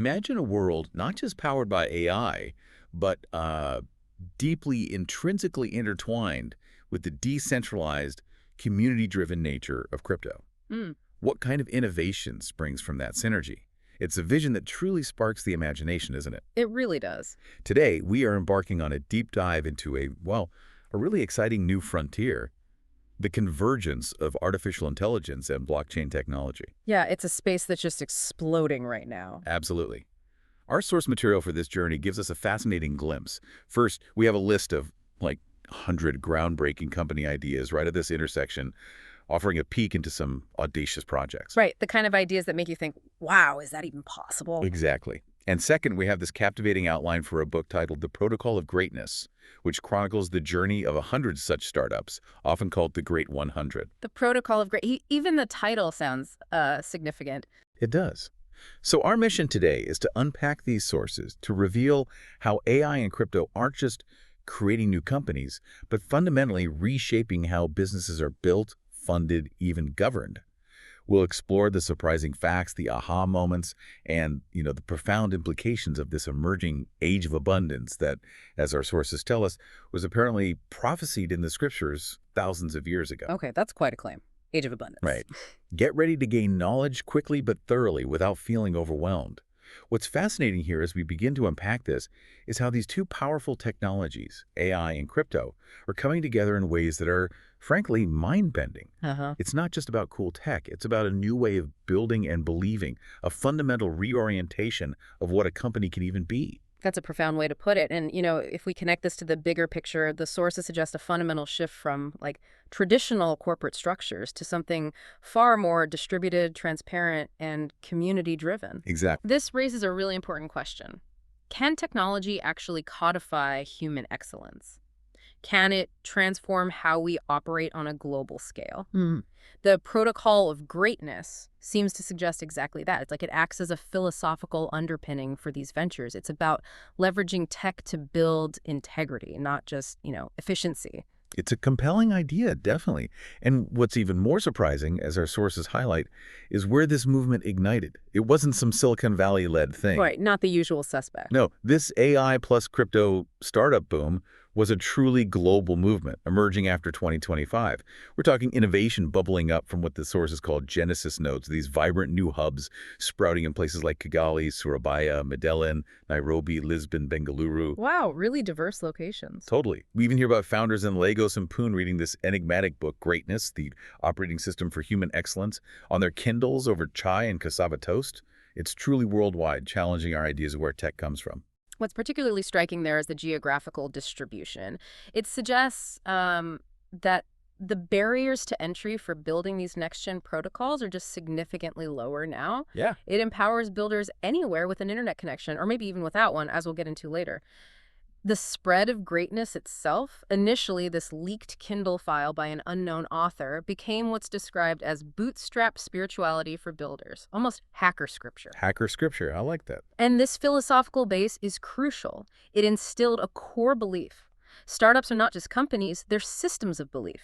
Imagine a world not just powered by AI, but deeply intrinsically intertwined with the decentralized, community-driven nature of crypto. Mm, What kind of innovation springs from that synergy? It's a vision that truly sparks the imagination, isn't it? it really does. Today, we are embarking on a deep dive into a really exciting new frontier, the convergence of artificial intelligence and blockchain technology. Yeah, it's a space that's just exploding right now. Absolutely. Our source material for this journey gives us a fascinating glimpse. First, we have a list of like 100 groundbreaking company ideas right at this intersection, offering a peek into some audacious projects. Right, the kind of ideas that make you think, wow, is that even possible? Exactly. And second, we have this captivating outline for a book titled The Protocol of Greatness, which chronicles the journey of 100 such startups, often called the Great 100. The protocol of great, even the title sounds significant. It does. So our mission today is to unpack these sources, to reveal how AI and crypto aren't just creating new companies, but fundamentally reshaping how businesses are built, funded, even governed. We'll explore the surprising facts, the aha moments, and, the profound implications of this emerging age of abundance that, as our sources tell us, was apparently prophesied in the scriptures thousands of years ago. Okay, that's quite a claim. Age of abundance. Right. Get ready to gain knowledge quickly but thoroughly without feeling overwhelmed. What's fascinating here as we begin to unpack this is how these two powerful technologies, AI and crypto, are coming together in ways that are, frankly, mind-bending. Uh-huh. It's not just about cool tech. It's about a new way of building and believing, a fundamental reorientation of what a company can even be. That's a profound way to put it. And, if we connect this to the bigger picture, the sources suggest a fundamental shift from, traditional corporate structures to something far more distributed, transparent, and community-driven. Exactly. This raises a really important question. Can technology actually codify human excellence? Can it transform how we operate on a global scale? The protocol of greatness seems to suggest exactly that. It's like it acts as a philosophical underpinning for these ventures. It's about leveraging tech to build integrity, not just, efficiency. It's a compelling idea, definitely. And what's even more surprising, as our sources highlight, is where this movement ignited. It wasn't some Silicon Valley-led thing. Right, not the usual suspect. No, this AI plus crypto startup boom was a truly global movement emerging after 2025. We're talking innovation bubbling up from what the sources call Genesis nodes, these vibrant new hubs sprouting in places like Kigali, Surabaya, Medellin, Nairobi, Lisbon, Bengaluru. Wow, really diverse locations. Totally. We even hear about founders in Lagos and Pune reading this enigmatic book, Greatness, the operating system for human excellence, on their Kindles over chai and cassava toast. It's truly worldwide, challenging our ideas of where tech comes from. What's particularly striking there is the geographical distribution. It suggests that the barriers to entry for building these next-gen protocols are just significantly lower now. Yeah. It empowers builders anywhere with an internet connection, or maybe even without one, as we'll get into later. The spread of greatness itself, initially this leaked Kindle file by an unknown author, became what's described as bootstrap spirituality for builders, almost hacker scripture. Hacker scripture, I like that. And this philosophical base is crucial. It instilled a core belief. Startups are not just companies, they're systems of belief.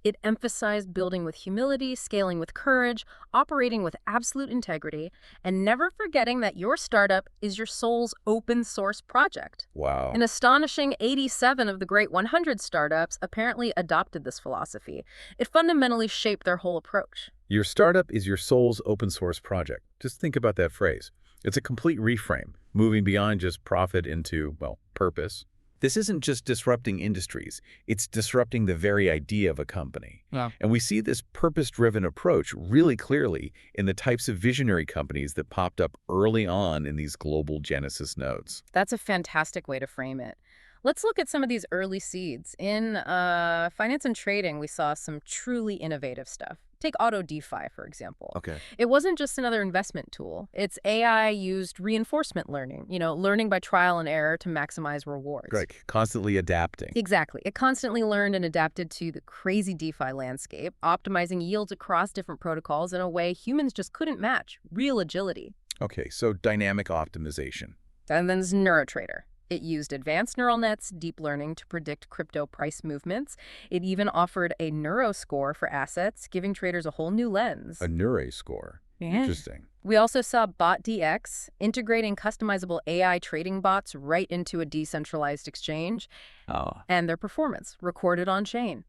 It emphasized building with humility, scaling with courage, operating with absolute integrity, and never forgetting that your startup is your soul's open source project. Wow. An astonishing 87 of the Great 100 startups apparently adopted this philosophy. It fundamentally shaped their whole approach. Your startup is your soul's open source project. Just think about that phrase. It's a complete reframe, moving beyond just profit into, purpose. This isn't just disrupting industries, it's disrupting the very idea of a company. Yeah. And we see this purpose-driven approach really clearly in the types of visionary companies that popped up early on in these global Genesis nodes. That's a fantastic way to frame it. Let's look at some of these early seeds. In finance and trading, we saw some truly innovative stuff. Take auto DeFi, for example. Okay. It wasn't just another investment tool. It's AI-used reinforcement learning, learning by trial and error to maximize rewards. Right. Constantly adapting. Exactly. It constantly learned and adapted to the crazy DeFi landscape, optimizing yields across different protocols in a way humans just couldn't match. Real agility. Okay, so dynamic optimization. And then there's NeuroTrader. It used advanced neural nets, deep learning to predict crypto price movements. It even offered a neuro score for assets, giving traders a whole new lens. A neuro score. Yeah. Interesting. We also saw BotDX integrating customizable AI trading bots right into a decentralized exchange, Oh. and their performance recorded on chain.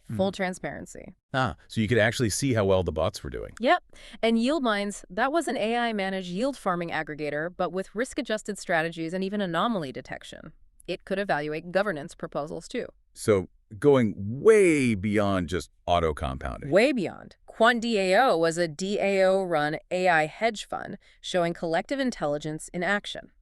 Hmm. Full transparency. So you could actually see how well the bots were doing. Yep. And Yield Minds, that was an AI-managed yield farming aggregator, but with risk-adjusted strategies and even anomaly detection. It could evaluate governance proposals, too. So going way beyond just auto compounding. Way beyond. QuantDAO was a DAO-run AI hedge fund showing collective intelligence in action.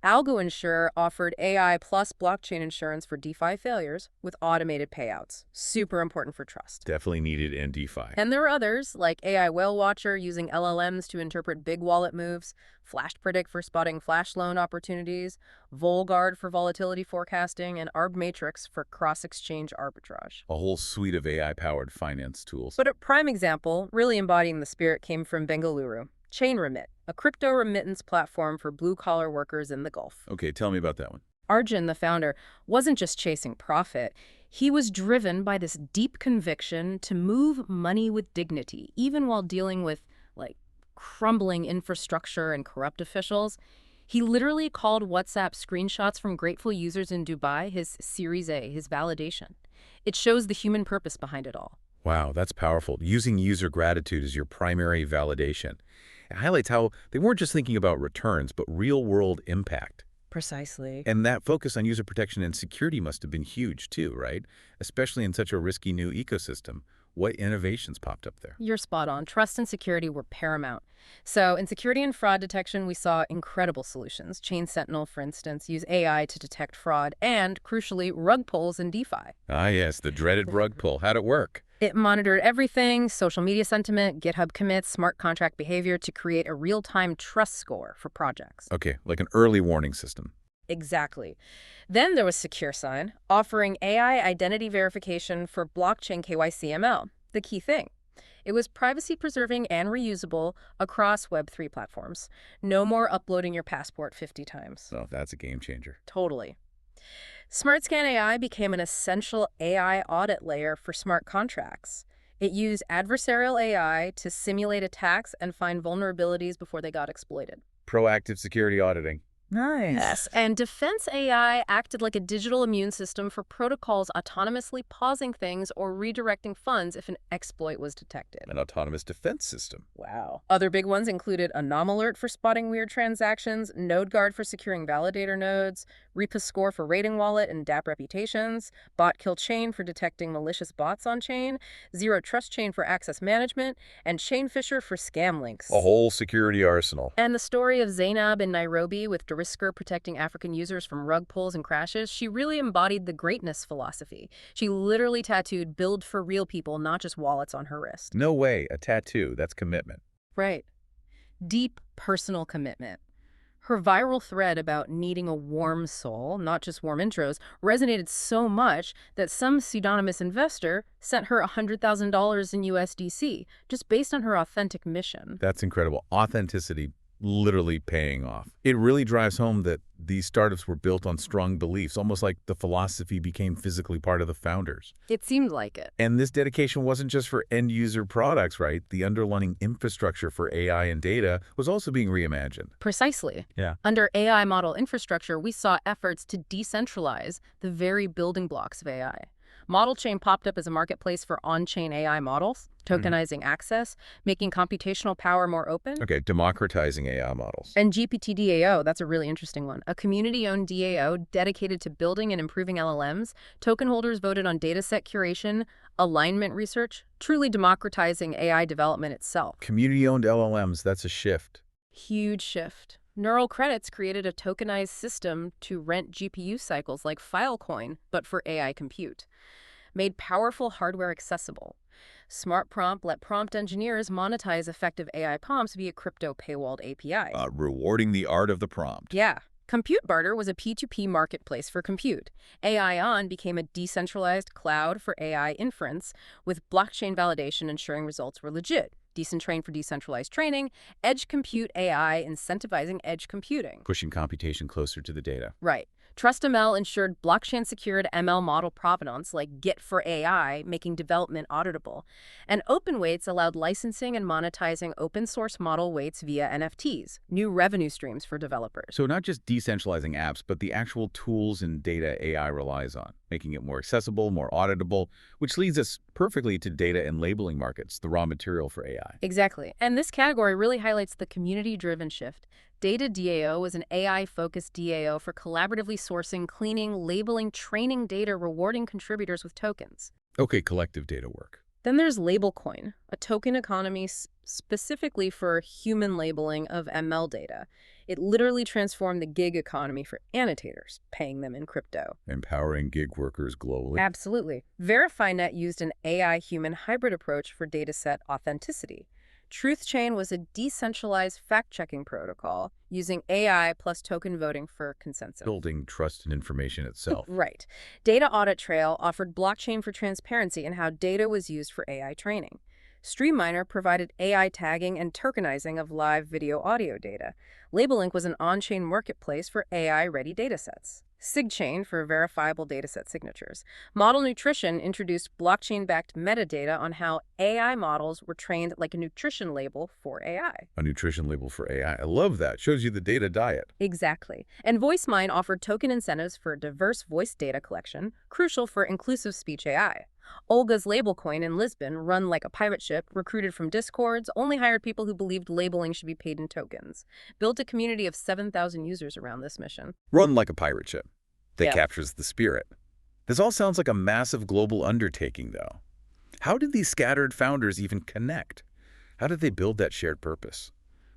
AlgoInsure offered AI plus blockchain insurance for DeFi failures with automated payouts. Super important for trust. Definitely needed in DeFi. And there are others, like AI Whale Watcher using LLMs to interpret big wallet moves, Flash Predict for spotting flash loan opportunities, Volguard for volatility forecasting, and Arbmatrix for cross-exchange arbitrage. A whole suite of AI-powered finance tools. But a prime example, really embodying the spirit, came from Bengaluru. ChainRemit, a crypto remittance platform for blue-collar workers in the Gulf. Okay, tell me about that one. Arjun, the founder, wasn't just chasing profit. He was driven by this deep conviction to move money with dignity, even while dealing with, crumbling infrastructure and corrupt officials. He literally called WhatsApp screenshots from grateful users in Dubai his Series A, his validation. It shows the human purpose behind it all. Wow, that's powerful. Using user gratitude as your primary validation. It highlights how they weren't just thinking about returns, but real-world impact. Precisely. And that focus on user protection and security must have been huge too, right? Especially in such a risky new ecosystem. What innovations popped up there? You're spot on. Trust and security were paramount. So in security and fraud detection, we saw incredible solutions. Chain Sentinel, for instance, use AI to detect fraud and, crucially, rug pulls in DeFi. Ah, yes, the dreaded rug pull. How'd it work? It monitored everything, social media sentiment, GitHub commits, smart contract behavior to create a real-time trust score for projects. Okay, like an early warning system. Exactly. Then there was SecureSign, offering AI identity verification for blockchain KYC/ML, the key thing. It was privacy-preserving and reusable across Web3 platforms. No more uploading your passport 50 times. Oh, that's a game changer. Totally. SmartScan AI became an essential AI audit layer for smart contracts. It used adversarial AI to simulate attacks and find vulnerabilities before they got exploited. Proactive security auditing. Nice. Yes, and Defense AI acted like a digital immune system for protocols autonomously pausing things or redirecting funds if an exploit was detected. An autonomous defense system. Wow. Other big ones included Anomalert for spotting weird transactions, NodeGuard for securing validator nodes, RepaScore for rating wallet and DApp reputations, BotKillChain for detecting malicious bots on chain, Zero Trust Chain for access management, and ChainFisher for scam links. A whole security arsenal. And the story of Zainab in Nairobi with Derisker protecting African users from rug pulls and crashes, she really embodied the greatness philosophy. She literally tattooed "build for real people, not just wallets" on her wrist. No way, a tattoo. That's commitment. Right. Deep personal commitment. Her viral thread about needing a warm soul, not just warm intros, resonated so much that some pseudonymous investor sent her $100,000 in USDC, just based on her authentic mission. That's incredible. Authenticity literally paying off. It really drives home that these startups were built on strong beliefs, almost like the philosophy became physically part of the founders. It seemed like it. And this dedication wasn't just for end-user products, right? The underlying infrastructure for AI and data was also being reimagined. Precisely. Yeah. Under AI model infrastructure, we saw efforts to decentralize the very building blocks of AI. Model Chain popped up as a marketplace for on-chain AI models, tokenizing access, making computational power more open. Okay, democratizing AI models. And GPT-DAO, that's a really interesting one. A community-owned DAO dedicated to building and improving LLMs. Token holders voted on dataset curation, alignment research, truly democratizing AI development itself. Community-owned LLMs, that's a shift. Huge shift. Neural Credits created a tokenized system to rent GPU cycles like Filecoin, but for AI compute. Made powerful hardware accessible. Smart Prompt let prompt engineers monetize effective AI prompts via crypto paywalled APIs. Rewarding the art of the prompt. Yeah. Compute Barter was a P2P marketplace for compute. AI became a decentralized cloud for AI inference, with blockchain validation ensuring results were legit. Decentrain for decentralized training, edge compute AI incentivizing edge computing. Pushing computation closer to the data. Right. TrustML ensured blockchain-secured ML model provenance like Git for AI, making development auditable. And open weights allowed licensing and monetizing open-source model weights via NFTs, new revenue streams for developers. So not just decentralizing apps, but the actual tools and data AI relies on, making it more accessible, more auditable, which leads us perfectly to data and labeling markets, the raw material for AI. Exactly. And this category really highlights the community-driven shift. Data DAO was an AI-focused DAO for collaboratively sourcing, cleaning, labeling, training data, rewarding contributors with tokens. Okay, collective data work. Then there's LabelCoin, a token economy specifically for human labeling of ML data. It literally transformed the gig economy for annotators, paying them in crypto. Empowering gig workers globally. Absolutely. VerifyNet used an AI-human hybrid approach for dataset authenticity. TruthChain was a decentralized fact-checking protocol using AI plus token voting for consensus. Building trust in information itself. Right. Data Audit Trail offered blockchain for transparency in how data was used for AI training. StreamMiner provided AI tagging and tokenizing of live video audio data. LabelLink was an on-chain marketplace for AI-ready datasets. SigChain for verifiable dataset signatures. Model Nutrition introduced blockchain-backed metadata on how AI models were trained like a nutrition label for AI. A nutrition label for AI. I love that. Shows you the data diet. Exactly. And VoiceMine offered token incentives for diverse voice data collection, crucial for inclusive speech AI. Olga's LabelCoin in Lisbon, run like a pirate ship, recruited from Discords, only hired people who believed labeling should be paid in tokens. Built a community of 7,000 users around this mission. Run like a pirate ship. That Yeah. captures the spirit. This all sounds like a massive global undertaking, though. How did these scattered founders even connect? How did they build that shared purpose?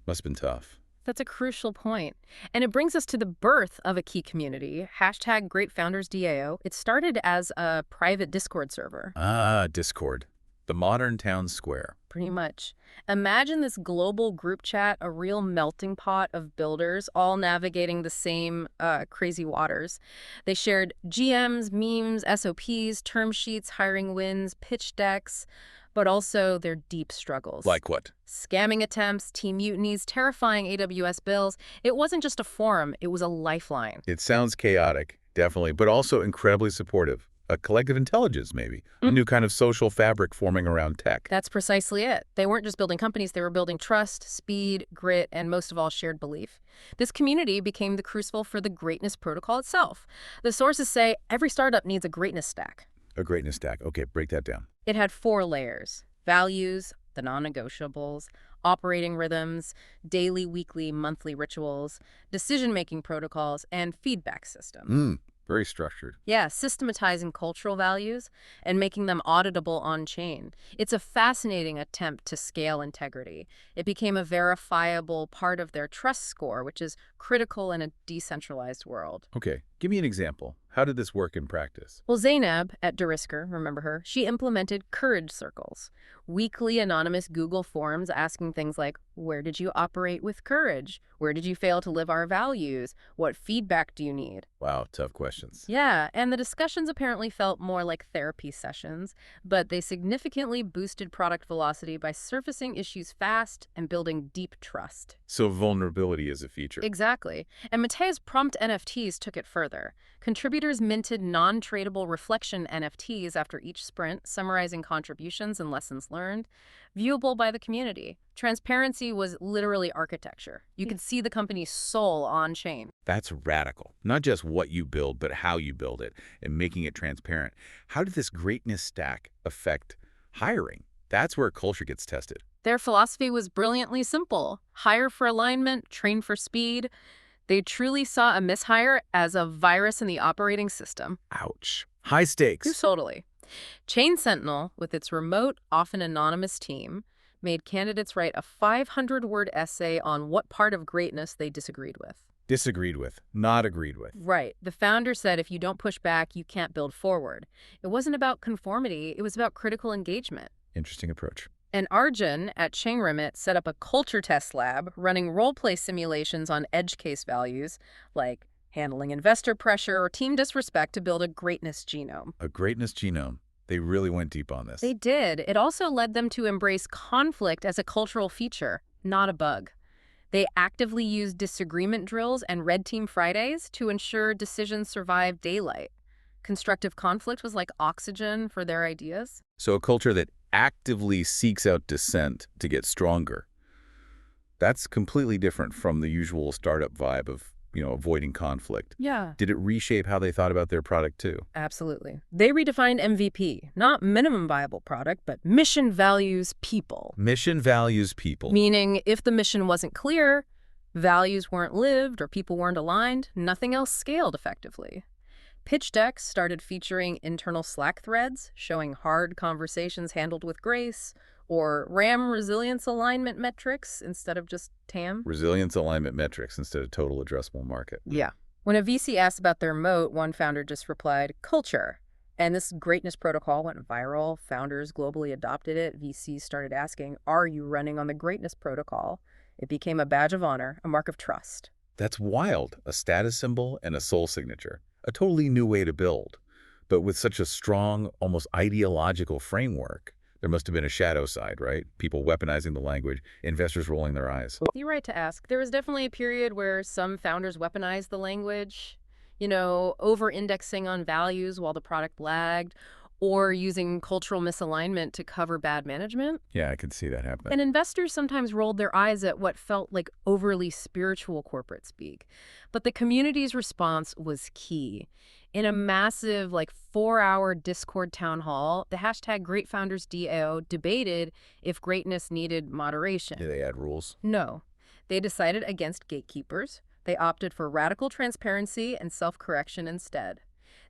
Must have been tough. That's a crucial point. And it brings us to the birth of a key community, #GreatFoundersDAO. It started as a private Discord server. Ah, Discord. The modern town square. Pretty much. Imagine this global group chat, a real melting pot of builders, all navigating the same crazy waters. They shared GMs, memes, SOPs, term sheets, hiring wins, pitch decks, but also their deep struggles. Like what? Scamming attempts, team mutinies, terrifying AWS bills. It wasn't just a forum, it was a lifeline. It sounds chaotic, definitely, but also incredibly supportive. A collective intelligence, maybe. A new kind of social fabric forming around tech. That's precisely it. They weren't just building companies, they were building trust, speed, grit, and most of all, shared belief. This community became the crucible for the greatness protocol itself. The sources say every startup needs a greatness stack. A greatness stack. Okay, break that down. It had 4 layers: values, the non-negotiables, operating rhythms, daily, weekly, monthly rituals, decision-making protocols, and feedback system. Very structured. Yeah, systematizing cultural values and making them auditable on-chain. It's a fascinating attempt to scale integrity. It became a verifiable part of their trust score, which is critical in a decentralized world. Okay, give me an example. How did this work in practice? Well, Zainab at Derisker, remember her, she implemented courage circles, weekly anonymous Google forums asking things like, where did you operate with courage? Where did you fail to live our values? What feedback do you need? Wow, tough questions. Yeah, and the discussions apparently felt more like therapy sessions, but they significantly boosted product velocity by surfacing issues fast and building deep trust. So vulnerability is a feature. Exactly. And Matei's prompt NFTs took it further. Contributors minted non-tradable reflection NFTs after each sprint, summarizing contributions and lessons learned, viewable by the community. Transparency was literally architecture. You could see the company's soul on-chain. That's radical. Not just what you build, but how you build it and making it transparent. How did this greatness stack affect hiring? That's where culture gets tested. Their philosophy was brilliantly simple: hire for alignment, train for speed. They truly saw a mishire as a virus in the operating system. Ouch. High stakes. Totally. Chain Sentinel, with its remote, often anonymous team, made candidates write a 500-word essay on what part of greatness they disagreed with. Disagreed with, not agreed with. Right. The founder said if you don't push back, you can't build forward. It wasn't about conformity, it was about critical engagement. Interesting approach. And Arjun at Chainrimit set up a culture test lab running role-play simulations on edge case values like handling investor pressure or team disrespect to build a greatness genome. A greatness genome. They really went deep on this. They did. It also led them to embrace conflict as a cultural feature, not a bug. They actively used disagreement drills and red team Fridays to ensure decisions survived daylight. Constructive conflict was like oxygen for their ideas. So a culture that actively seeks out dissent to get stronger. That's completely different from the usual startup vibe of, avoiding conflict. Yeah. Did it reshape how they thought about their product too? Absolutely. They redefined MVP, not minimum viable product, but mission values people. Mission values people. Meaning, if the mission wasn't clear, values weren't lived, or people weren't aligned, nothing else scaled effectively. Pitch decks started featuring internal Slack threads, showing hard conversations handled with grace, or RAM resilience alignment metrics instead of just TAM. Resilience alignment metrics instead of total addressable market. Yeah. When a VC asked about their moat, one founder just replied, culture. And this greatness protocol went viral. Founders globally adopted it. VCs started asking, are you running on the greatness protocol? It became a badge of honor, a mark of trust. That's wild. A status symbol and a soul signature. A totally new way to build. But with such a strong, almost ideological framework, there must have been a shadow side, right? People weaponizing the language, investors rolling their eyes. You're right to ask. There was definitely a period where some founders weaponized the language, over-indexing on values while the product lagged, or using cultural misalignment to cover bad management. Yeah, I could see that happening. And investors sometimes rolled their eyes at what felt like overly spiritual corporate speak. But the community's response was key. In a massive, 4-hour Discord town hall, the hashtag GreatFoundersDAO debated if greatness needed moderation. Did they add rules? No. They decided against gatekeepers. They opted for radical transparency and self-correction instead.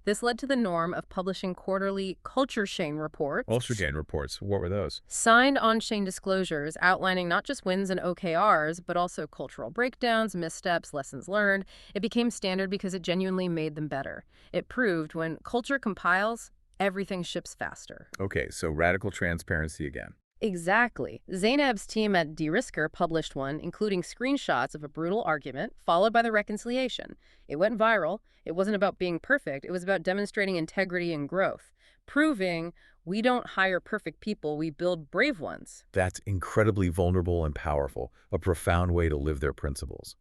This led to the norm of publishing quarterly culture chain reports. Culture chain reports. What were those? Signed on-chain disclosures outlining not just wins and OKRs, but also cultural breakdowns, missteps, lessons learned. It became standard because it genuinely made them better. It proved when culture compiles, everything ships faster. Okay, so radical transparency again. Exactly. Zainab's team at De-Risker published one, including screenshots of a brutal argument, followed by the reconciliation. It went viral. It wasn't about being perfect. It was about demonstrating integrity and growth, proving we don't hire perfect people, we build brave ones. That's incredibly vulnerable and powerful, a profound way to live their principles.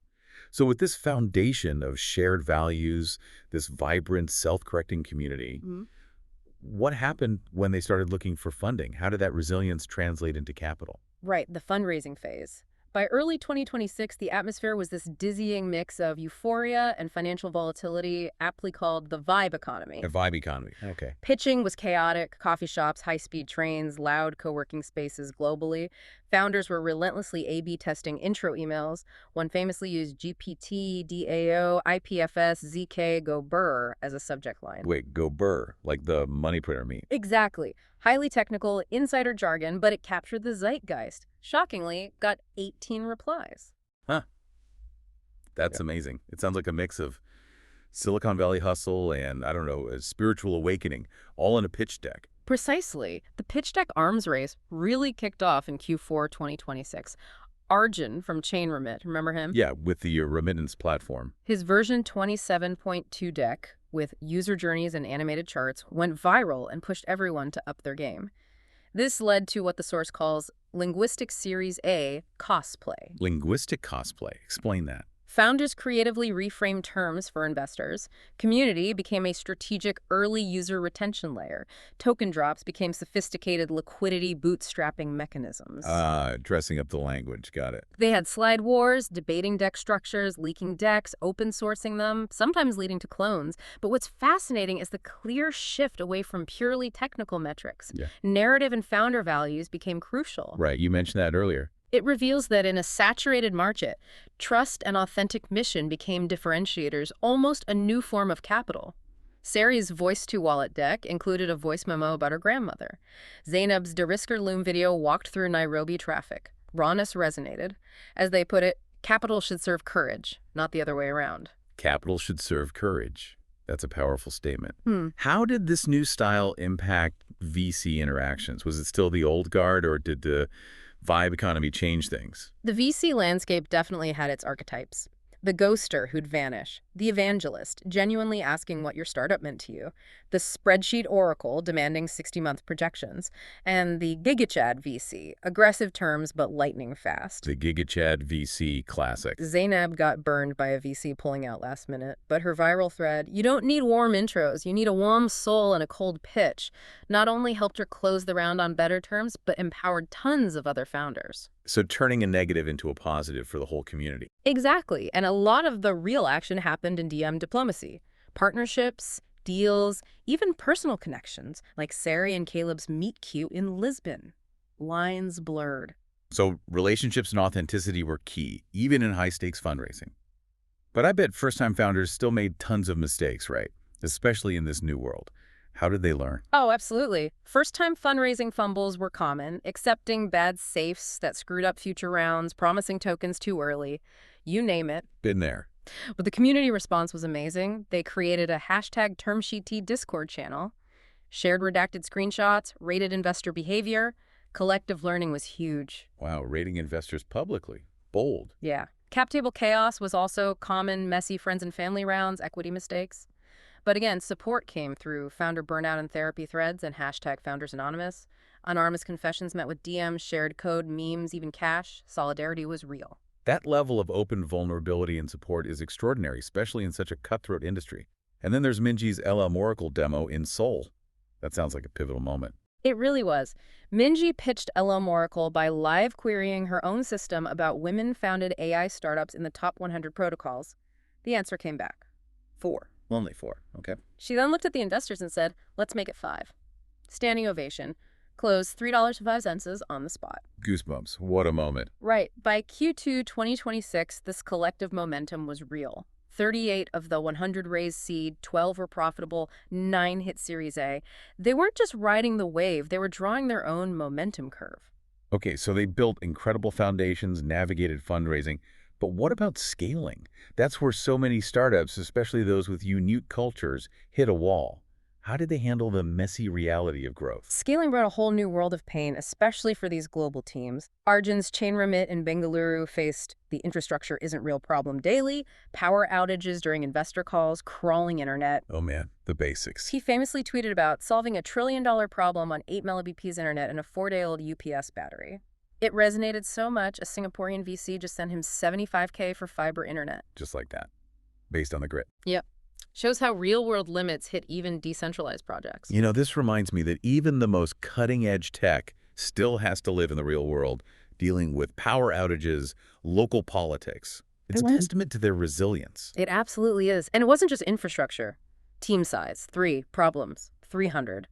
So with this foundation of shared values, this vibrant, self-correcting community, what happened when they started looking for funding? How did that resilience translate into capital? Right, the fundraising phase. By early 2026, the atmosphere was this dizzying mix of euphoria and financial volatility, aptly called the vibe economy. A vibe economy. Okay. Pitching was chaotic, coffee shops, high-speed trains, loud co-working spaces globally. Founders were relentlessly A/B testing intro emails. One famously used GPT, DAO, IPFS, ZK, go burr as a subject line. Wait, go burr, like the money printer meme. Exactly. Highly technical, insider jargon, but it captured the zeitgeist. Shockingly, got 18 replies. Huh. That's amazing. It sounds like a mix of Silicon Valley hustle and, I don't know, a spiritual awakening, all in a pitch deck. Precisely. The pitch deck arms race really kicked off in Q4 2026. Arjun from ChainRemit, remember him? Yeah, with the remittance platform. His version 27.2 deck, with user journeys and animated charts, went viral and pushed everyone to up their game. This led to what the source calls Linguistic Series A cosplay. Linguistic cosplay. Explain that. Founders creatively reframed terms for investors. Community became a strategic early user retention layer. Token drops became sophisticated liquidity bootstrapping mechanisms. Dressing up the language. Got it. They had slide wars, debating deck structures, leaking decks, open sourcing them, sometimes leading to clones. But what's fascinating is the clear shift away from purely technical metrics. Yeah. Narrative and founder values became crucial. Right. You mentioned that earlier. It reveals that in a saturated market, trust and authentic mission became differentiators, almost a new form of capital. Sari's voice-to-wallet deck included a voice memo about her grandmother. Zainab's De-Risker Loom video walked through Nairobi traffic. Rawness resonated. As they put it, capital should serve courage, not the other way around. Capital should serve courage. That's a powerful statement. How did this new style impact VC interactions? Was it still the old guard, or did the vibe economy change things? The VC landscape definitely had its archetypes. The ghoster who'd vanish, the evangelist, genuinely asking what your startup meant to you, the spreadsheet oracle demanding 60-month projections, and the GigaChad VC, aggressive terms but lightning fast. The GigaChad VC classic. Zainab got burned by a VC pulling out last minute, but her viral thread, "You don't need warm intros, you need a warm soul and a cold pitch," not only helped her close the round on better terms, but empowered tons of other founders. So turning a negative into a positive for the whole community. Exactly, and a lot of the real action happened in DM diplomacy. Partnerships, deals, even personal connections, like Sari and Caleb's meet-cute in Lisbon. Lines blurred. So relationships and authenticity were key, even in high-stakes fundraising. But I bet first-time founders still made tons of mistakes, right? Especially in this new world. How did they learn? Oh, absolutely. First-time fundraising fumbles were common, accepting bad safes that screwed up future rounds, promising tokens too early. You name it. Been there. But the community response was amazing. They created a hashtag TermSheetT Discord channel, shared redacted screenshots, rated investor behavior. Collective learning was huge. Wow, rating investors publicly. Bold. Yeah. Cap table chaos was also common, messy friends and family rounds, equity mistakes. But again, support came through founder burnout and therapy threads and hashtag Founders Anonymous. Anonymous confessions met with DMs, shared code, memes, even cash. Solidarity was real. That level of open vulnerability and support is extraordinary, especially in such a cutthroat industry. And then there's Minji's LM Oracle demo in Seoul. That sounds like a pivotal moment. It really was. Minji pitched LM Oracle by live querying her own system about women-founded AI startups in the top 100 protocols. The answer came back. 4. Only 4. Okay. She then looked at the investors and said, "Let's make it 5. Standing ovation. Closed $3.05 on the spot. Goosebumps. What a moment. Right. By Q2 2026, this collective momentum was real. 38 of the 100 raised seed, 12 were profitable, 9 hit Series A. They weren't just riding the wave, they were drawing their own momentum curve. Okay, so they built incredible foundations, navigated fundraising. But what about scaling? That's where so many startups, especially those with unique cultures, hit a wall. How did they handle the messy reality of growth? Scaling brought a whole new world of pain, especially for these global teams. Arjun's Chain Remit in Bengaluru faced the infrastructure isn't real problem daily, power outages during investor calls, crawling internet. Oh man, the basics. He famously tweeted about solving a $1 trillion problem on 8 Mbps internet and a 4-day-old UPS battery. It resonated so much, a Singaporean VC just sent him $75K for fiber internet. Just like that, based on the grit. Yep. Shows how real-world limits hit even decentralized projects. You know, this reminds me that even the most cutting-edge tech still has to live in the real world, dealing with power outages, local politics. It's a testament to their resilience. It absolutely is. And it wasn't just infrastructure. Team size, 3. Problems, 300.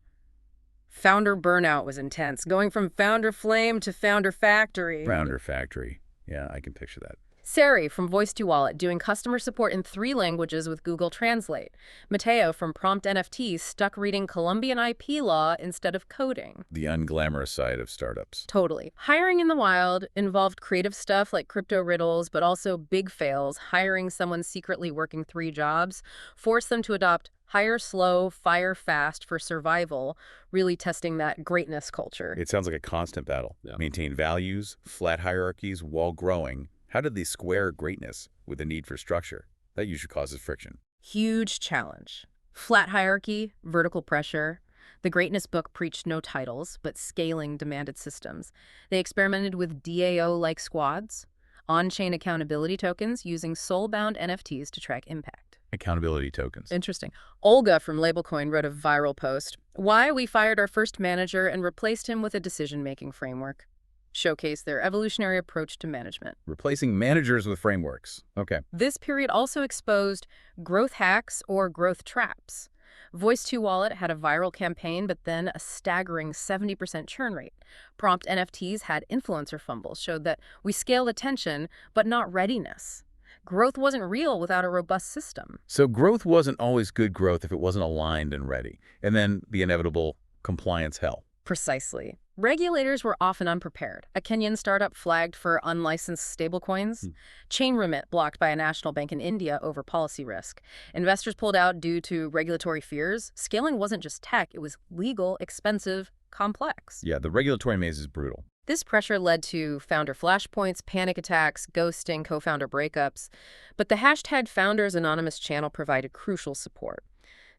Founder burnout was intense, going from founder flame to founder factory. Founder factory. Yeah, I can picture that. Sari from Voice2Wallet doing customer support in 3 languages with Google Translate. Mateo from Prompt NFTs stuck reading Colombian IP law instead of coding. The unglamorous side of startups. Totally. Hiring in the wild involved creative stuff like crypto riddles, but also big fails. Hiring someone secretly working 3 jobs forced them to adopt hire slow, fire fast for survival, really testing that greatness culture. It sounds like a constant battle. Yeah. Maintain values, flat hierarchies while growing. How did they square greatness with the need for structure? That usually causes friction. Huge challenge. Flat hierarchy, vertical pressure. The Greatness book preached no titles, but scaling demanded systems. They experimented with DAO-like squads, on-chain accountability tokens using soul-bound NFTs to track impact. Accountability tokens. Interesting. Olga from LabelCoin wrote a viral post, "Why we fired our first manager and replaced him with a decision-making framework." Showcase their evolutionary approach to management. Replacing managers with frameworks. Okay. This period also exposed growth hacks or growth traps. Voice2Wallet had a viral campaign, but then a staggering 70% churn rate. Prompt NFTs had influencer fumbles, showed that we scaled attention, but not readiness. Growth wasn't real without a robust system. So growth wasn't always good growth if it wasn't aligned and ready. And then the inevitable compliance hell. Precisely. Regulators were often unprepared. A Kenyan startup flagged for unlicensed stablecoins. Chain Remit blocked by a national bank in India over policy risk. Investors pulled out due to regulatory fears. Scaling wasn't just tech, it was legal, expensive, complex. Yeah, the regulatory maze is brutal. This pressure led to founder flashpoints, panic attacks, ghosting, co-founder breakups. But the hashtag Founders Anonymous channel provided crucial support.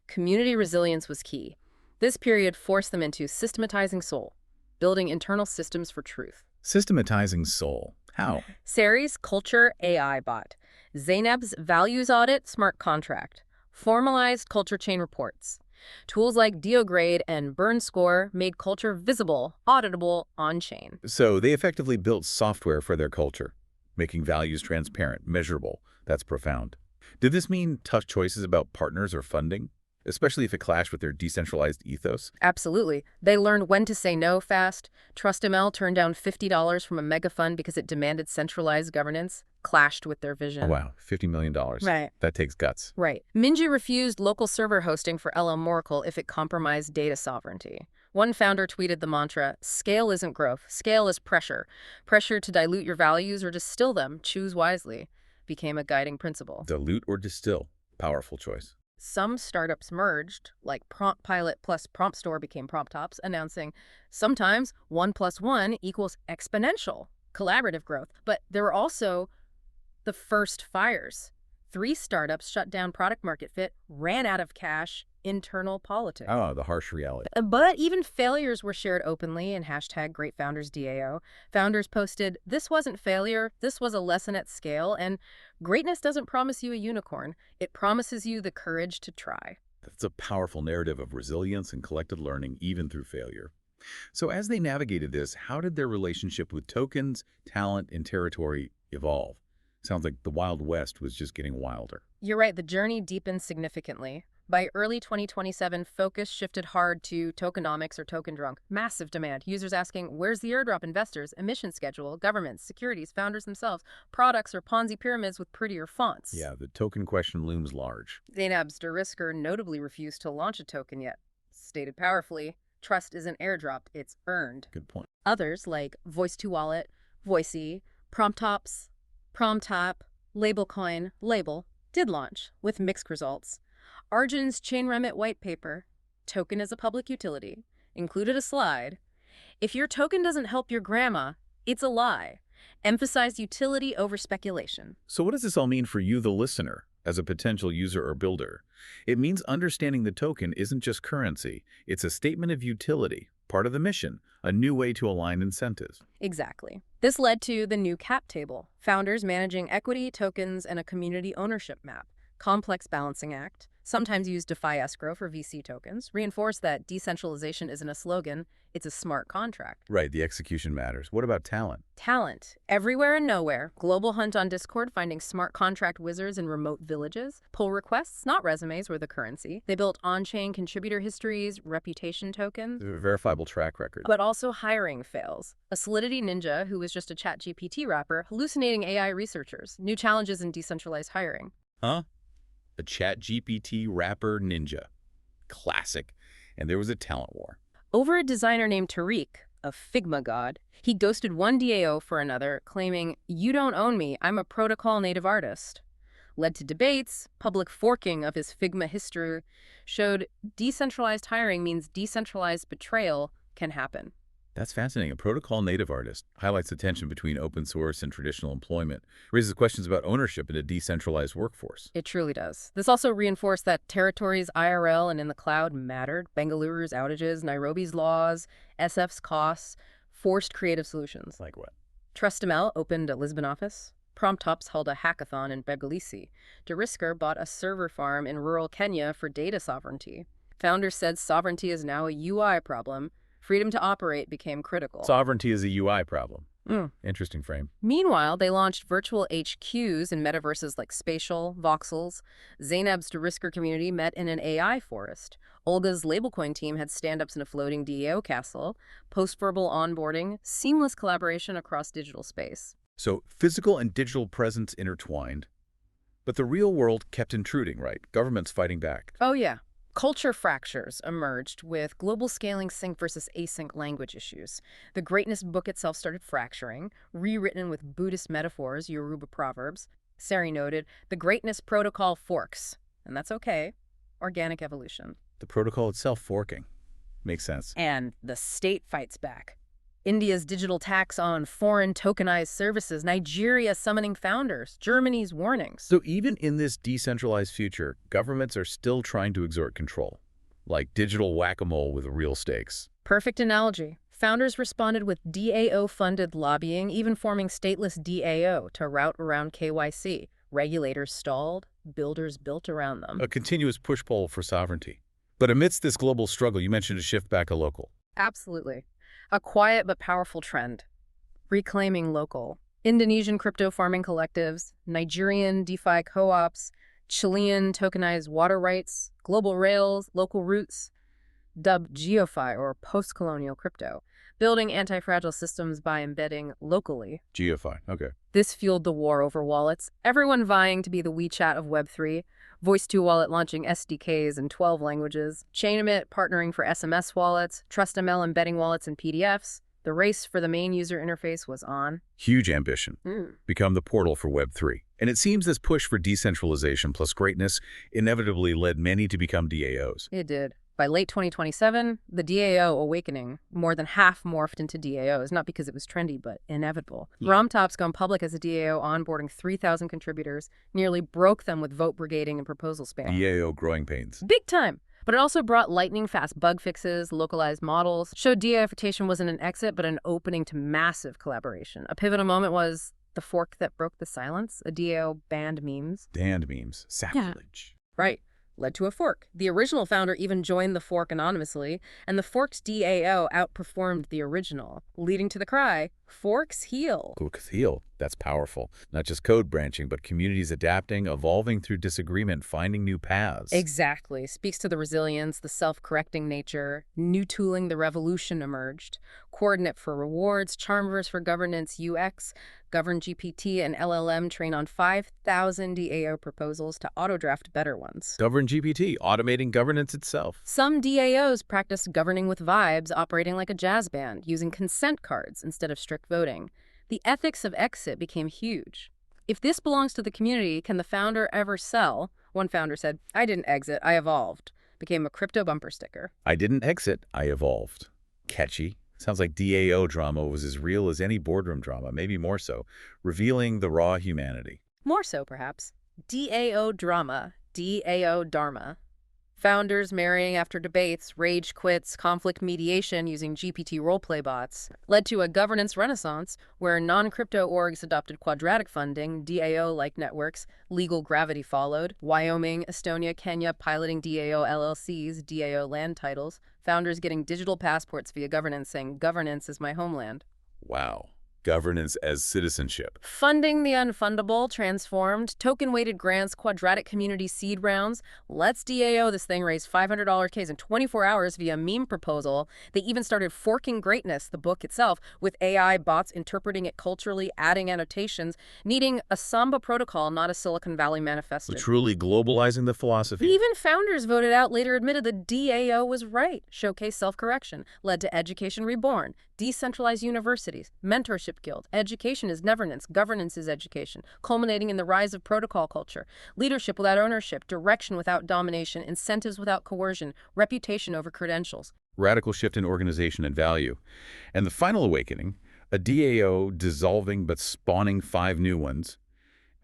Community resilience was key. This period forced them into systematizing soul, building internal systems for truth. Systematizing soul. How? Sari's culture AI bot. Zainab's values audit smart contract. Formalized culture chain reports. Tools like DioGrade and Burn Score made culture visible, auditable, on-chain. So they effectively built software for their culture, making values transparent, measurable. That's profound. Did this mean tough choices about partners or funding, especially if it clashed with their decentralized ethos? Absolutely. They learned when to say no fast. TrustML turned down $50 from a mega fund because it demanded centralized governance, clashed with their vision. Oh, wow. $50 million. Right. That takes guts. Right. Minji refused local server hosting for LM Oracle if it compromised data sovereignty. One founder tweeted the mantra, "Scale isn't growth, scale is pressure. Pressure to dilute your values or distill them, choose wisely," became a guiding principle. Dilute or distill. Powerful choice. Some startups merged, like Prompt Pilot plus Prompt Store became PromptOps, announcing sometimes 1 + 1 equals exponential collaborative growth. But there were also the first fires. 3 startups shut down product market fit, ran out of cash, internal politics. Oh, the harsh reality. But even failures were shared openly in hashtag #GreatFoundersDAO. Founders posted, "This wasn't failure, this was a lesson at scale," and greatness doesn't promise you a unicorn. It promises you the courage to try. That's a powerful narrative of resilience and collective learning, even through failure. So as they navigated this, how did their relationship with tokens, talent, and territory evolve? Sounds like the Wild West was just getting wilder. You're right, the journey deepened significantly. By early 2027, focus shifted hard to tokenomics or token drunk. Massive demand. Users asking, where's the airdrop investors, emission schedule, governments, securities, founders themselves, products or Ponzi pyramids with prettier fonts. Yeah, the token question looms large. Zainab's Derisker notably refused to launch a token yet. Stated powerfully, trust isn't airdropped, it's earned. Good point. Others like Voice2Wallet, Voicey, PromptOps, PromTop, LabelCoin, Label, did launch, with mixed results. Arjun's Chain Remit white paper, token as a public utility, included a slide. If your token doesn't help your grandma, it's a lie. Emphasized utility over speculation. So what does this all mean for you, the listener, as a potential user or builder? It means understanding the token isn't just currency. It's a statement of utility, part of the mission, a new way to align incentives. Exactly. This led to the new cap table, founders managing equity, tokens, and a community ownership map. Complex balancing act, sometimes used DeFi escrow for VC tokens, reinforce that decentralization isn't a slogan, it's a smart contract. Right, the execution matters. What about talent? Talent. Everywhere and nowhere. Global hunt on Discord, finding smart contract wizards in remote villages. Pull requests, not resumes, were the currency. They built on-chain contributor histories, reputation tokens. A verifiable track record. But also hiring fails. A Solidity ninja, who was just a ChatGPT wrapper, hallucinating AI researchers. New challenges in decentralized hiring. Huh? A ChatGPT wrapper ninja. Classic. And there was a talent war. Over a designer named Tariq, a Figma god, he ghosted one DAO for another, claiming, "You don't own me, I'm a protocol native artist." Led to debates, public forking of his Figma history, showed decentralized hiring means decentralized betrayal can happen. That's fascinating. A protocol native artist highlights the tension between open source and traditional employment, raises questions about ownership in a decentralized workforce. It truly does. This also reinforced that territories IRL and in the cloud mattered. Bengaluru's outages, Nairobi's laws, SF's costs, forced creative solutions. Like what? TrustML opened a Lisbon office. PromptOps held a hackathon in Begalisi. Derisker bought a server farm in rural Kenya for data sovereignty. Founders said sovereignty is now a UI problem. Freedom to operate became critical. Sovereignty is a UI problem. Interesting frame. Meanwhile, they launched virtual HQs in metaverses like Spatial, Voxels. Zainab's Derisker community met in an AI forest. Olga's LabelCoin team had stand-ups in a floating DAO castle. Post-verbal onboarding, seamless collaboration across digital space. So physical and digital presence intertwined. But the real world kept intruding, right? Governments fighting back. Oh, yeah. Culture fractures emerged with global scaling sync versus async language issues. The Greatness book itself started fracturing, rewritten with Buddhist metaphors, Yoruba proverbs. Sari noted, the Greatness protocol forks, and that's okay. Organic evolution. The protocol itself forking. Makes sense. And the state fights back. India's digital tax on foreign tokenized services, Nigeria summoning founders, Germany's warnings. So even in this decentralized future, governments are still trying to exert control, like digital whack-a-mole with real stakes. Perfect analogy. Founders responded with DAO-funded lobbying, even forming stateless DAO to route around KYC. Regulators stalled, builders built around them. A continuous push-pull for sovereignty. But amidst this global struggle, you mentioned a shift back to local. Absolutely. A quiet but powerful trend. Reclaiming local. Indonesian crypto farming collectives, Nigerian DeFi co-ops, Chilean tokenized water rights, global rails, local roots, dubbed GeoFi or post-colonial crypto, building anti-fragile systems by embedding locally. GeoFi, okay. This fueled the war over wallets, everyone vying to be the WeChat of Web3, Voice2 Wallet launching SDKs in 12 languages, Chainamit partnering for SMS wallets, TrustML embedding wallets in PDFs. The race for the main user interface was on. Huge ambition. Become the portal for Web3. And it seems this push for decentralization plus greatness inevitably led many to become DAOs. It did. By late 2027, the DAO awakening more than half morphed into DAOs, not because it was trendy, but inevitable. Romtop's gone public as a DAO, onboarding 3,000 contributors, nearly broke them with vote brigading and proposal spam. DAO growing pains. Big time! But it also brought lightning-fast bug fixes, localized models, showed DAOification wasn't an exit, but an opening to massive collaboration. A pivotal moment was the fork that broke the silence. A DAO banned memes. Banned memes. Sacrilege. Right. Led to a fork. The original founder even joined the fork anonymously, and the fork's DAO outperformed the original, leading to the cry, "Forks heal." Forks heal. That's powerful. Not just code branching, but communities adapting, evolving through disagreement, finding new paths. Exactly. Speaks to the resilience, the self-correcting nature. New tooling, the revolution emerged. Coordinate for rewards, Charmverse for governance, UX, Govern GPT and LLM train on 5,000 DAO proposals to auto-draft better ones. Govern GPT, automating governance itself. Some DAOs practice governing with vibes, operating like a jazz band, using consent cards instead of strict voting. The ethics of exit became huge. If this belongs to the community, can the founder ever sell? One founder said, "I didn't exit, I evolved." Became a crypto bumper sticker. I didn't exit, I evolved. Catchy. Sounds like DAO drama was as real as any boardroom drama, maybe more so, revealing the raw humanity. More so, perhaps. DAO drama, DAO dharma. Founders marrying after debates, rage quits, conflict mediation using GPT roleplay bots, led to a governance renaissance where non-crypto orgs adopted quadratic funding, DAO-like networks, legal gravity followed, Wyoming, Estonia, Kenya piloting DAO LLCs, DAO land titles, founders getting digital passports via governance saying, "Governance is my homeland." Wow. Governance as citizenship. Funding the unfundable, transformed, token-weighted grants, quadratic community seed rounds. Let's DAO this thing, raise $500 Ks in 24 hours via meme proposal. They even started forking greatness, the book itself, with AI bots interpreting it culturally, adding annotations, needing a Samba protocol, not a Silicon Valley manifesto. Truly globalizing the philosophy. Even founders voted out later admitted the DAO was right. Showcase self-correction, led to Education Reborn, decentralized universities, mentorship guild. Education is governance is education, culminating in the rise of protocol culture. Leadership without ownership, direction without domination, incentives without coercion, reputation over credentials. Radical shift in organization and value. And the final awakening, a DAO dissolving but spawning 5 new ones,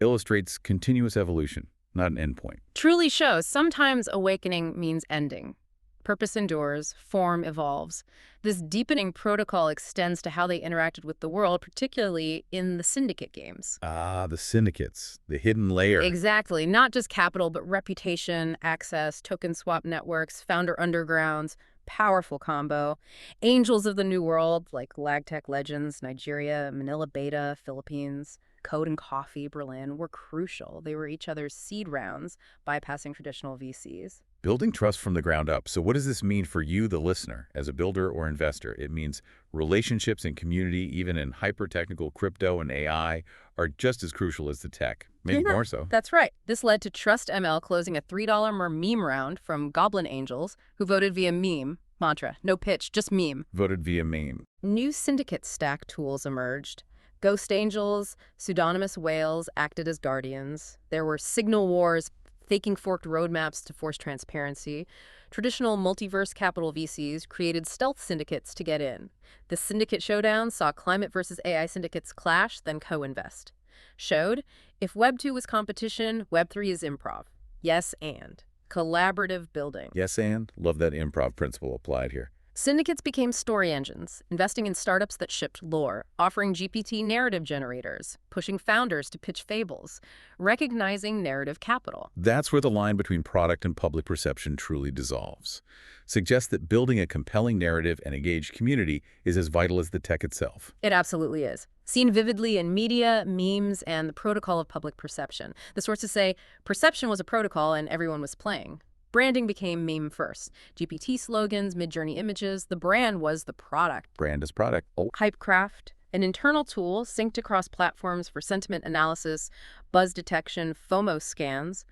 illustrates continuous evolution, not an endpoint. Truly shows sometimes awakening means ending. Purpose endures, form evolves. This deepening protocol extends to how they interacted with the world, particularly in the syndicate games. Ah, the syndicates, the hidden layer. Exactly. Not just capital, but reputation, access, token swap networks, founder undergrounds, powerful combo. Angels of the New World, like LagTech Legends, Nigeria, Manila Beta, Philippines, Code and Coffee, Berlin, were crucial. They were each other's seed rounds, bypassing traditional VCs. Building trust from the ground up. So what does this mean for you, the listener, as a builder or investor? It means relationships and community, even in hyper-technical crypto and AI, are just as crucial as the tech, maybe more so. That's right. This led to TrustML closing a $3 more meme round from Goblin Angels, who voted via meme. Mantra, no pitch, just meme. Voted via meme. New syndicate stack tools emerged. Ghost Angels, pseudonymous whales acted as guardians. There were signal wars, faking forked roadmaps to force transparency. Traditional multiverse capital VCs created stealth syndicates to get in. The syndicate showdown saw climate versus AI syndicates clash, then co-invest. Showed, if Web 2 was competition, Web 3 is improv. Yes, and. Collaborative building. Yes, and love that improv principle applied here. Syndicates became story engines, investing in startups that shipped lore, offering GPT narrative generators, pushing founders to pitch fables, recognizing narrative capital. That's where the line between product and public perception truly dissolves. Suggests that building a compelling narrative and engaged community is as vital as the tech itself. It absolutely is. Seen vividly in media, memes, and the protocol of public perception. The sources say perception was a protocol and everyone was playing. Branding became meme first. GPT slogans, mid-journey images, the brand was the product. Brand is product. Oh. Hypecraft, an internal tool synced across platforms for sentiment analysis, buzz detection, FOMO scans.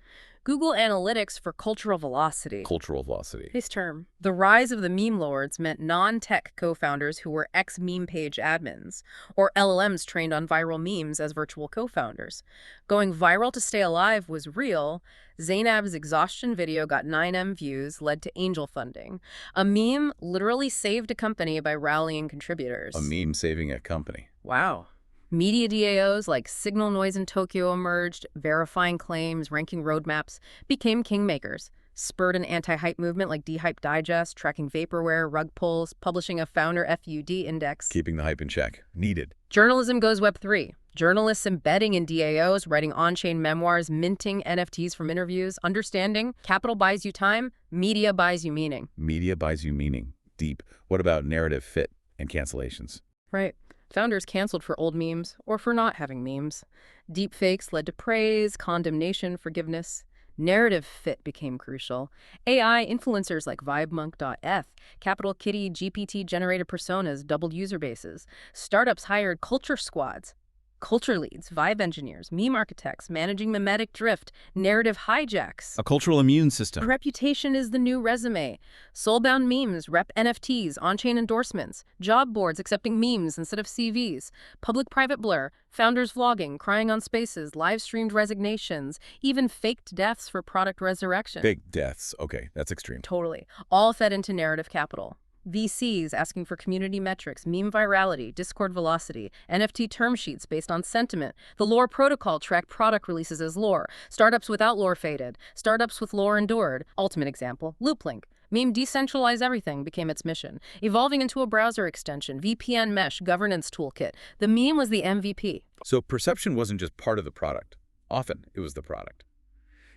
Google Analytics for cultural velocity. Cultural velocity. Nice term. The rise of the meme lords meant non-tech co-founders who were ex-meme page admins, or LLMs trained on viral memes as virtual co-founders. Going viral to stay alive was real. Zainab's exhaustion video got 9M views, led to angel funding. A meme literally saved a company by rallying contributors. A meme saving a company. Wow. Media DAOs like Signal Noise in Tokyo emerged, verifying claims, ranking roadmaps, became kingmakers, spurred an anti-hype movement like D-Hype Digest, tracking vaporware, rug pulls, publishing a founder FUD index. Keeping the hype in check. Needed. Journalism goes Web 3. Journalists embedding in DAOs, writing on-chain memoirs, minting NFTs from interviews, understanding capital buys you time, media buys you meaning. Media buys you meaning. Deep. What about narrative fit and cancellations? Right. Founders canceled for old memes or for not having memes. Deepfakes led to praise, condemnation, forgiveness. Narrative fit became crucial. AI influencers like VibeMonk.eth, Capital Kitty GPT-generated personas doubled user bases. Startups hired culture squads. Culture leads, Vibe engineers, meme architects, managing mimetic drift, narrative hijacks. A cultural immune system. Reputation is the new resume. Soulbound memes, rep NFTs, on-chain endorsements, job boards accepting memes instead of CVs, public-private blur, founders vlogging, crying on spaces, live-streamed resignations, even faked deaths for product resurrection. Fake deaths. Okay, that's extreme. Totally. All fed into narrative capital. VCs asking for community metrics, meme virality, Discord velocity, NFT term sheets based on sentiment. The lore protocol tracked product releases as lore. Startups without lore faded. Startups with lore endured. Ultimate example, Looplink. Meme decentralize everything became its mission, evolving into a browser extension, VPN mesh, governance toolkit. The meme was the MVP. So perception wasn't just part of the product. Often, it was the product.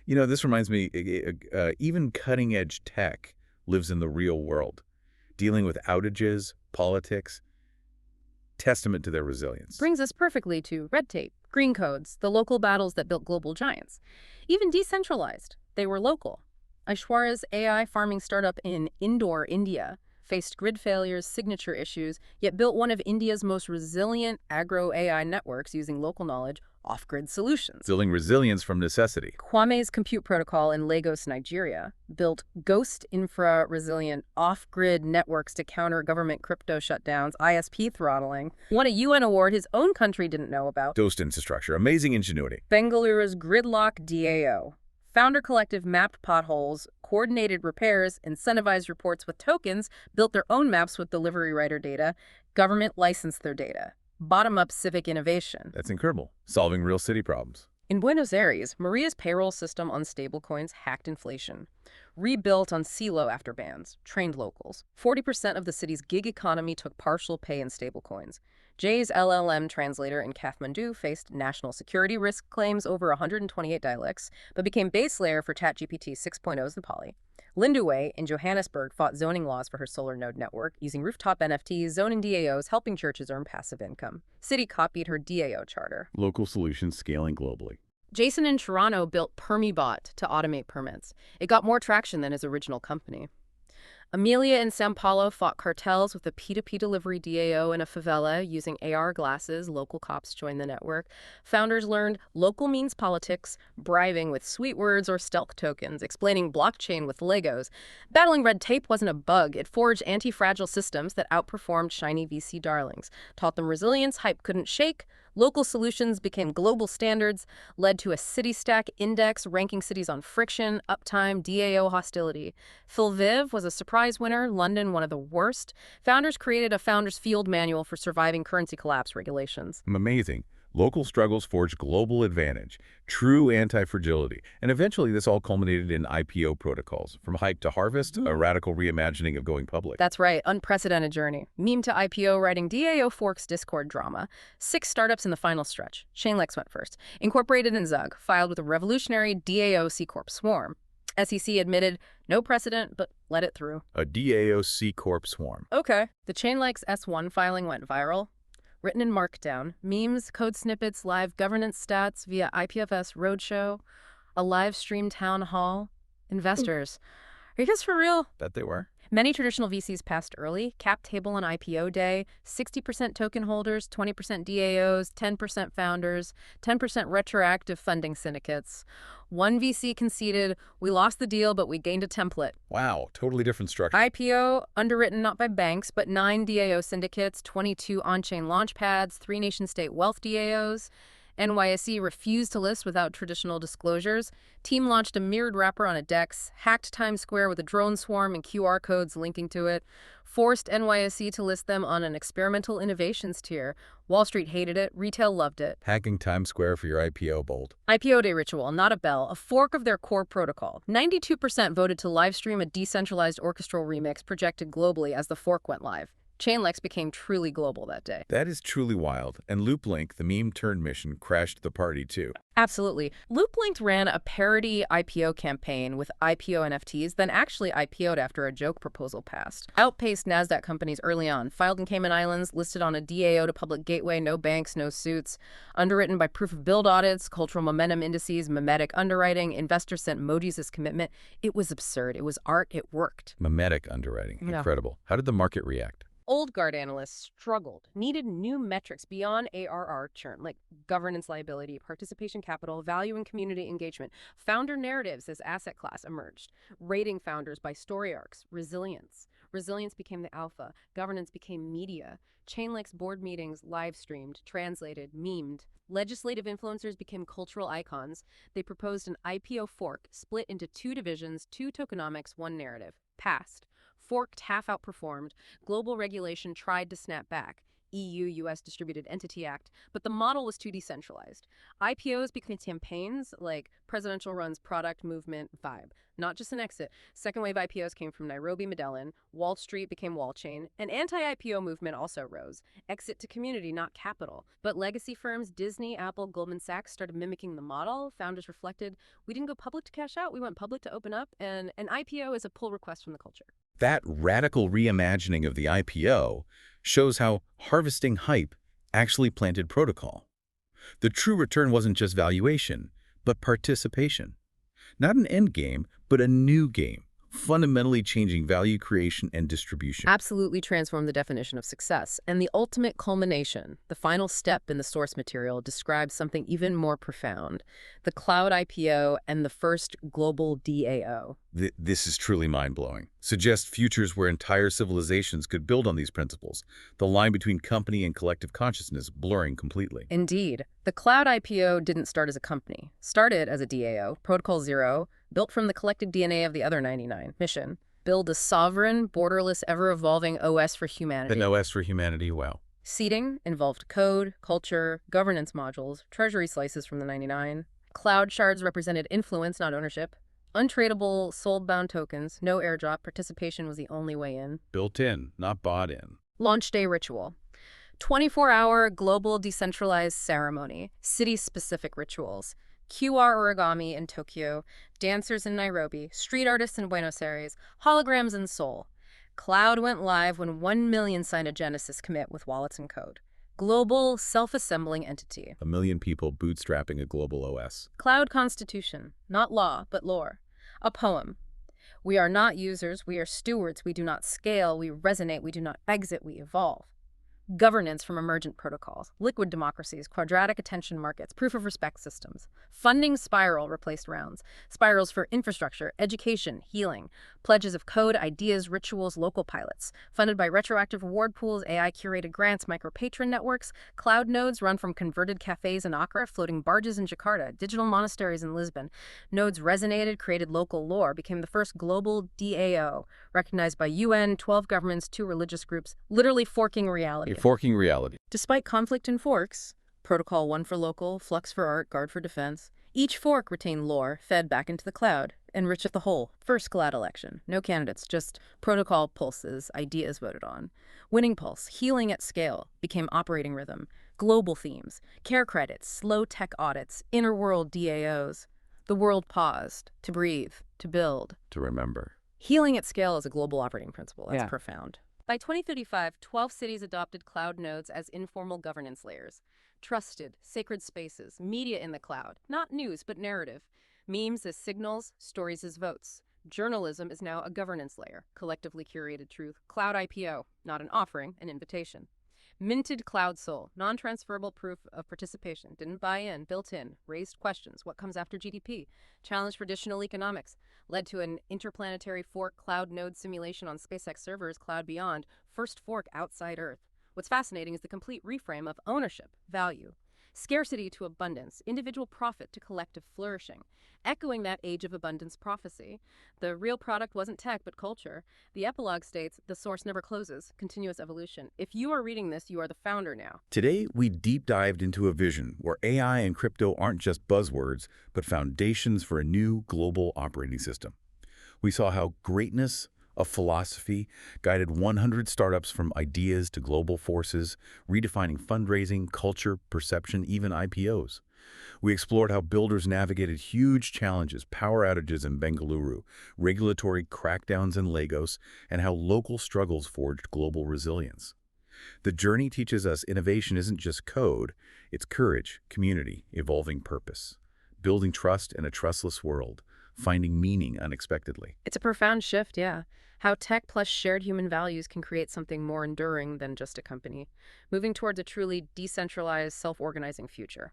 You know, this reminds me, even cutting-edge tech lives in the real world, dealing with outages, politics, testament to their resilience. Brings us perfectly to red tape, green codes, the local battles that built global giants. Even decentralized, they were local. Aishwarya's AI farming startup in Indore, India, faced grid failures, signature issues, yet built one of India's most resilient agro-AI networks using local knowledge, off-grid solutions. Building resilience from necessity. Kwame's compute protocol in Lagos, Nigeria, built ghost infra-resilient off-grid networks to counter government crypto shutdowns, ISP throttling. Won a UN award his own country didn't know about. Dosed infrastructure. Amazing ingenuity. Bengaluru's Gridlock DAO. Founder Collective mapped potholes, coordinated repairs, incentivized reports with tokens, built their own maps with delivery rider data. Government licensed their data. Bottom-up civic innovation. That's incredible. Solving real city problems. In Buenos Aires, Maria's payroll system on stablecoins hacked inflation. Rebuilt on CeeLo after bans. Trained locals. 40% of the city's gig economy took partial pay in stablecoins. Jay's LLM translator in Kathmandu faced national security risk claims over 128 dialects, but became base layer for ChatGPT 6.0's The Poly. Linduway in Johannesburg fought zoning laws for her solar node network, using rooftop NFTs, zoning DAOs, helping churches earn passive income. City copied her DAO charter. Local solutions scaling globally. Jason in Toronto built PermiBot to automate permits. It got more traction than his original company. Amelia in São Paulo fought cartels with a P2P delivery DAO in a favela using AR glasses. Local cops joined the network. Founders learned local means politics, bribing with sweet words or stealth tokens, explaining blockchain with Legos. Battling red tape wasn't a bug. It forged anti-fragile systems that outperformed shiny VC darlings, taught them resilience hype couldn't shake, Local solutions became global standards, led to a city stack index ranking cities on friction, uptime, DAO hostility. Lviv was a surprise winner, London one of the worst. Founders created a founder's field manual for surviving currency collapse regulations. Amazing. Local struggles forged global advantage, true anti-fragility, and eventually this all culminated in IPO protocols. From hype to harvest, a radical reimagining of going public. That's right, unprecedented journey. Meme to IPO writing DAO forks Discord drama. 6 startups in the final stretch. Chainlex went first. Incorporated in Zug, filed with a revolutionary DAO C Corp swarm. SEC admitted no precedent, but let it through. A DAO C Corp swarm. Okay. The Chainlex S1 filing went viral. Written in Markdown, memes, code snippets, live governance stats via IPFS roadshow, a live stream town hall. Investors. Are you guys for real? Bet they were. Many traditional VCs passed early, cap table on IPO day, 60% token holders, 20% DAOs, 10% founders, 10% retroactive funding syndicates. One VC conceded, we lost the deal, but we gained a template. Wow, totally different structure. IPO, underwritten not by banks, but 9 DAO syndicates, 22 on-chain launchpads, 3 nation-state wealth DAOs. NYSE refused to list without traditional disclosures. Team launched a mirrored wrapper on a DEX, hacked Times Square with a drone swarm and QR codes linking to it, forced NYSE to list them on an experimental innovations tier. Wall Street hated it, retail loved it. Hacking Times Square for your IPO, bold. IPO Day ritual, not a bell, a fork of their core protocol. 92% voted to livestream a decentralized orchestral remix projected globally as the fork went live. Chainlex became truly global that day. That is truly wild. And LoopLink, the meme-turned mission, crashed the party too. Absolutely. LoopLink ran a parody IPO campaign with IPO NFTs, then actually IPO'd after a joke proposal passed. Outpaced NASDAQ companies early on, filed in Cayman Islands, listed on a DAO to public gateway, no banks, no suits, underwritten by proof of build audits, cultural momentum indices, mimetic underwriting, investors sent emojis as commitment. It was absurd. It was art. It worked. Mimetic underwriting. Yeah. Incredible. How did the market react? Old guard analysts struggled, needed new metrics beyond ARR churn, like governance liability, participation capital, value and community engagement. Founder narratives as asset class emerged, rating founders by story arcs, resilience. Resilience became the alpha, governance became media. Chainlink's board meetings live-streamed, translated, memed. Legislative influencers became cultural icons. They proposed an IPO fork, split into 2 divisions, 2 tokenomics, 1 narrative. Passed. Forked half outperformed. Global regulation tried to snap back. EU-US Distributed Entity Act, but the model was too decentralized. IPOs became campaigns like presidential runs product movement vibe, not just an exit. Second wave IPOs came from Nairobi, Medellin. Wall Street became wall chain. An anti-IPO movement also rose. Exit to community, not capital. But legacy firms, Disney, Apple, Goldman Sachs started mimicking the model. Founders reflected, we didn't go public to cash out, we went public to open up, and an IPO is a pull request from the culture. That radical reimagining of the IPO shows how harvesting hype actually planted protocol. The true return wasn't just valuation, but participation. Not an end game, but a new game, fundamentally changing value creation and distribution. Absolutely transformed the definition of success. And the ultimate culmination, the final step in the source material, describes something even more profound. The cloud IPO and the first global DAO. This is truly mind-blowing. Suggests futures where entire civilizations could build on these principles, the line between company and collective consciousness blurring completely. Indeed. The cloud IPO didn't start as a company. Started as a DAO, Protocol Zero, built from the collective DNA of the other 99. Mission: build a sovereign, borderless, ever-evolving OS for humanity. An OS for humanity, wow. Seeding involved code, culture, governance modules, treasury slices from the 99. Cloud shards represented influence, not ownership. Untradable, soul-bound tokens, no airdrop, participation was the only way in. Built in, not bought in. Launch day ritual. 24-hour global decentralized ceremony, city-specific rituals. QR origami in Tokyo, dancers in Nairobi, street artists in Buenos Aires, holograms in Seoul. Cloud went live when 1 million signed a Genesis commit with wallets and code. Global, self-assembling entity. 1 million people bootstrapping a global OS. Cloud constitution, not law, but lore. A poem. We are not users, we are stewards, we do not scale, we resonate, we do not exit, we evolve. Governance from emergent protocols, liquid democracies, quadratic attention markets, proof of respect systems. Funding spiral replaced rounds. Spirals for infrastructure, education, healing. Pledges of code, ideas, rituals, local pilots. Funded by retroactive reward pools, AI-curated grants, micro-patron networks. Cloud nodes run from converted cafes in Accra, floating barges in Jakarta, digital monasteries in Lisbon. Nodes resonated, created local lore, became the first global DAO, recognized by UN, 12 governments, 2 religious groups, literally forking reality. A forking reality. Despite conflict in forks, Protocol 1 for local, Flux for art, Guard for defense, each fork retained lore, fed back into the cloud, enriched the whole. First GLAD election. No candidates, just protocol pulses, ideas voted on. Winning pulse, healing at scale, became operating rhythm. Global themes, care credits, slow tech audits, inner world DAOs. The world paused, to breathe, to build. To remember. Healing at scale is a global operating principle. That's Yeah. profound. By 2035, 12 cities adopted cloud nodes as informal governance layers. Trusted, sacred spaces, media in the cloud. Not news, but narrative. Memes as signals, stories as votes. Journalism is now a governance layer, collectively curated truth. Cloud IPO, not an offering, an invitation. Minted cloud soul, non-transferable proof of participation. Didn't buy in, built in, raised questions. What comes after GDP? Challenged traditional economics. Led to an interplanetary fork cloud node simulation on SpaceX servers, Cloud Beyond, first fork outside Earth. What's fascinating is the complete reframe of ownership, value. Scarcity to abundance, individual profit to collective flourishing. Echoing that age of abundance prophecy, the real product wasn't tech but culture. The epilogue states, the source never closes, continuous evolution. If you are reading this, you are the founder now. Today, we deep dived into a vision where AI and crypto aren't just buzzwords, but foundations for a new global operating system. We saw how greatness of philosophy guided 100 startups from ideas to global forces, redefining fundraising, culture, perception, even IPOs. We explored how builders navigated huge challenges, power outages in Bengaluru, regulatory crackdowns in Lagos, and how local struggles forged global resilience. The journey teaches us innovation isn't just code, it's courage, community, evolving purpose, building trust in a trustless world, finding meaning unexpectedly. It's a profound shift, yeah. How tech plus shared human values can create something more enduring than just a company, moving towards a truly decentralized, self-organizing future.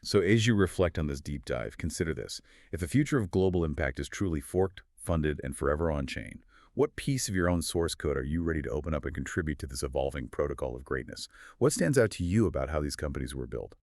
So as you reflect on this deep dive, consider this. If the future of global impact is truly forked, funded, and forever on-chain, what piece of your own source code are you ready to open up and contribute to this evolving protocol of greatness? What stands out to you about how these companies were built?